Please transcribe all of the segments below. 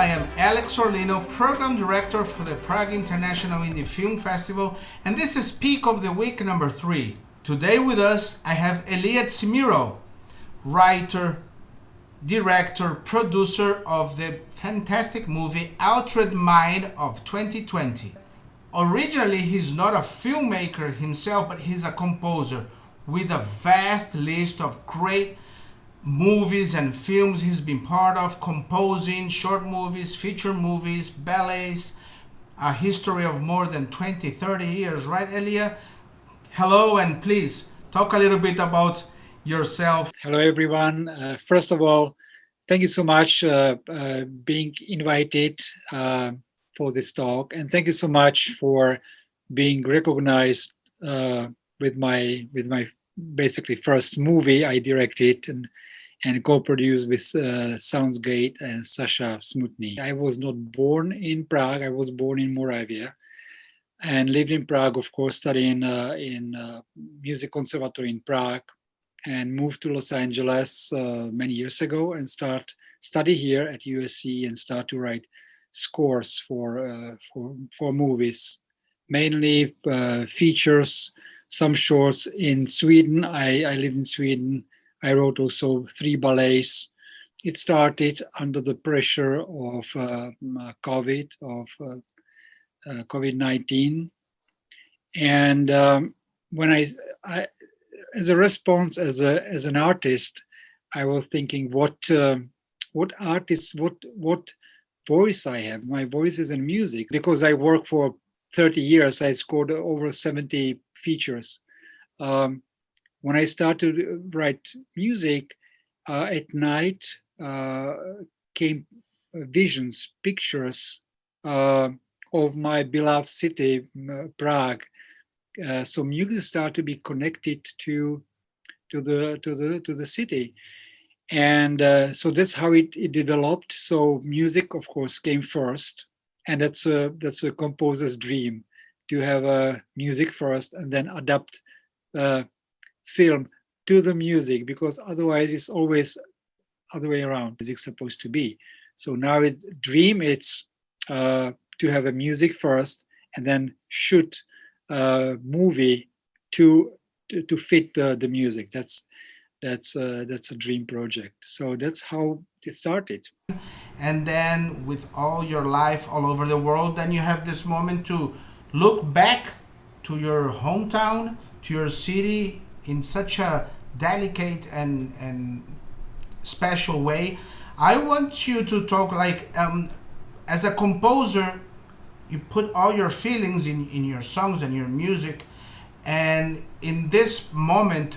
I am Alex Orlino, Program Director for the Prague International Indie Film Festival, and this is Peak of the Week number 3. Today with us, I have Elia Cmiral, writer, director, producer of the fantastic movie Altered Mind of 2020. Originally, he's not a filmmaker himself, but he's a composer with a vast list of great movies and films he's been part of, composing short movies, feature movies, ballets, a history of more than 20-30 years, right, Elia? Hello, and please talk a little bit about yourself. Hello, everyone. First of all, thank you so much being invited for this talk, and thank you so much for being recognized with my basically first movie I directed and co-produced with Soundsgate and Sasha Smutny. I was not born in Prague. I was born in Moravia and lived in Prague, of course, studying in music conservatory in Prague, and moved to Los Angeles many years ago and study here at USC and start to write scores for movies, mainly features, some shorts in Sweden. I live in Sweden. I wrote also 3 ballets. It started under the pressure of COVID-19, and when I as a response as an artist, I was thinking what voice I have. My voice is in music, because I worked for 30 years. I scored over 70 features. When I started to write music at night, came visions, pictures of my beloved city, Prague. So music started to be connected to the city, and so that's how it developed. So music, of course, came first, and that's a composer's dream, to have a music first and then adapt film to the music, because otherwise it's always other way around. Music's supposed to be. So now dream it's to have a music first and then shoot movie to fit the music. That's a dream project. So that's how it started. And then with all your life all over the world, then you have this moment to look back to your hometown, to your city, in such a delicate and special way. I want you to talk like as a composer, you put all your feelings in your songs and your music, and in this moment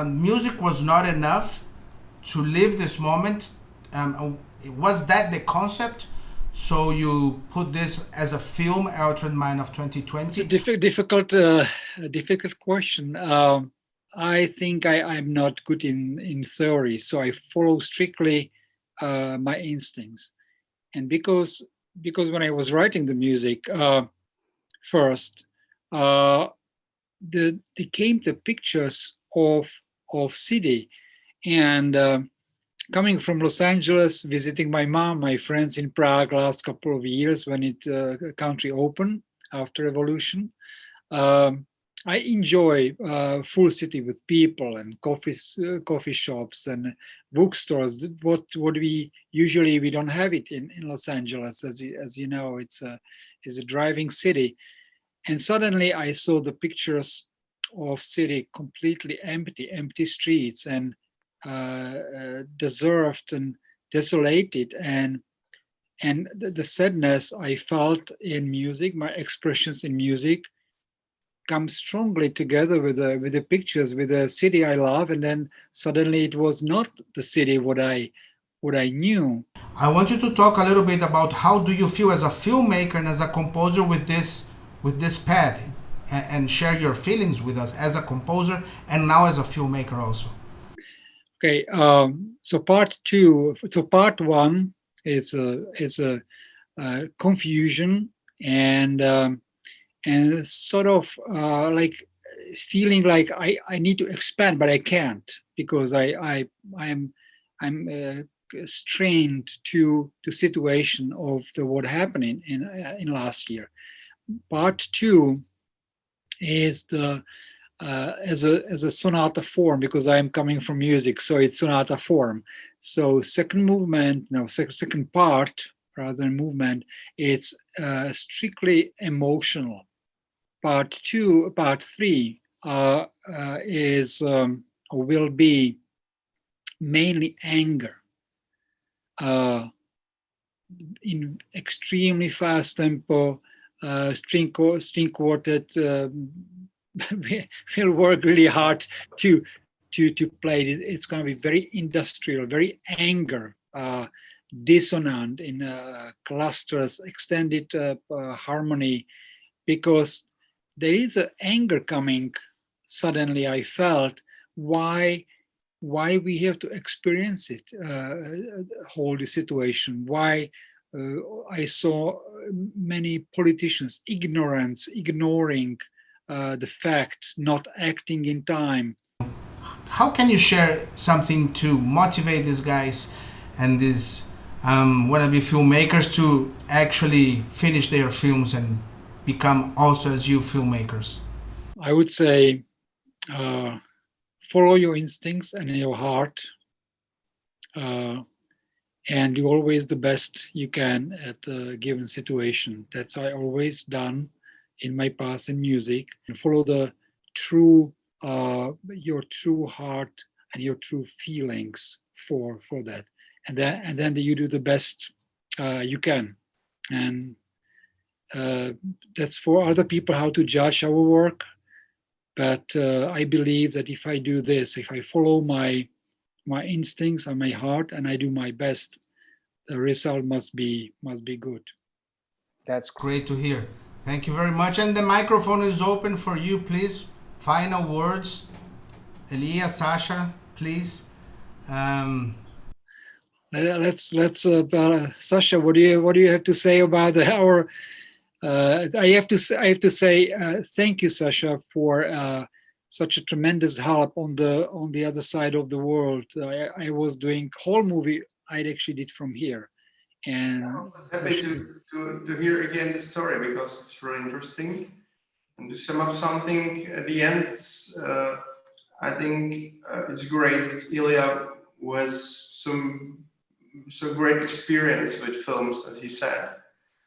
music was not enough to live this moment. Was that the concept? So you put this as a film, Altered Mind of 2020? It's a difficult question. I think I'm not good in theory, so I follow strictly my instincts. And because when I was writing the music first, there came the pictures of city, and coming from Los Angeles, visiting my mom, my friends in Prague last couple of years when country opened after revolution. I enjoy full city with people and coffee shops and bookstores. What we don't have it in Los Angeles, as you know, it's a driving city. And suddenly I saw the pictures of city completely empty streets and deserved and desolated, and the sadness I felt in music, my expressions in music, come strongly together with the pictures, with the city I love, and then suddenly it was not the city what I knew. I want you to talk a little bit about how do you feel as a filmmaker and as a composer with this path, and share your feelings with us as a composer and now as a filmmaker also. Okay, so part 2. So part 1 is a confusion and sort of like feeling like I need to expand, but I can't, because I'm strained to situation of the what happening in last year. Part two is the as a sonata form, because I am coming from music, so it's sonata form. So second part rather than movement, it's strictly emotional. Part three is will be mainly anger. In extremely fast tempo, string quartet will work really hard to play it. It's going to be very industrial, very anger, dissonant in clusters, extended harmony, because there is an anger coming. Suddenly I felt why we have to experience it, hold the situation, why I saw many politicians ignoring the fact, not acting in time. How can you share something to motivate these guys and these wannabe filmmakers to actually finish their films and become also as you filmmakers? I would say follow your instincts and your heart, and do always the best you can at a given situation. That's I always done in my past in music. And follow the true your true heart and your true feelings for that, and then you do the best you can. And that's for other people how to judge our work. But I believe that if I do this, if I follow my instincts and my heart, and I do my best, the result must be good. That's great to hear. Thank you very much. And the microphone is open for you, please. Final words. Elia, Sasha, please. Let's Sasha, what do you have to say about our? I have to say thank you, Sasha, for such a tremendous help on the other side of the world. I was doing whole movie I actually did from here, and I was happy to hear again the story, because it's really interesting. And to sum up something at the end, I think it's great that Elia was so great experience with films, as he said.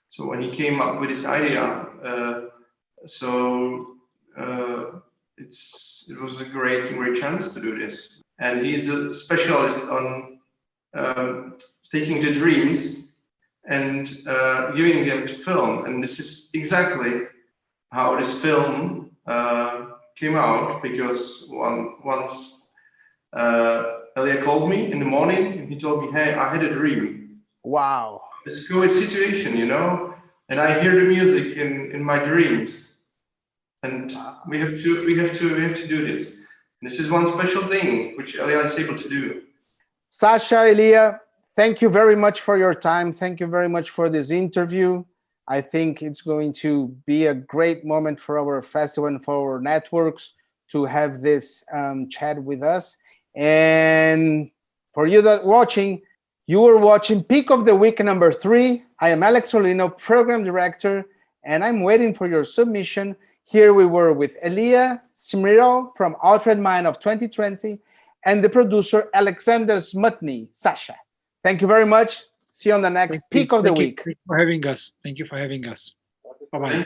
So when he came up with this idea, it was a great chance to do this. And he's a specialist on taking the dreams and giving them to film. And this is exactly how this film came out, because once Elia called me in the morning and he told me, "Hey, I had a dream." Wow. It's a good situation, and I hear the music in my dreams, and we have to do this. And this is one special thing which Elia is able to do. Sasha, Elia, thank you very much for your time. Thank you very much for this interview. I think it's going to be a great moment for our festival and for our networks to have this chat with us. And for you that watching, you were watching Peak of the Week number 3. I am Alex Solino, Program Director, and I'm waiting for your submission. Here we were with Elia Cmiral from Altered Mind of 2020 and the producer Alexander Smutny, Sasha. Thank you very much. See you on the next Peak of the Week. Thank you for having us. Thank you for having us. Bye-bye.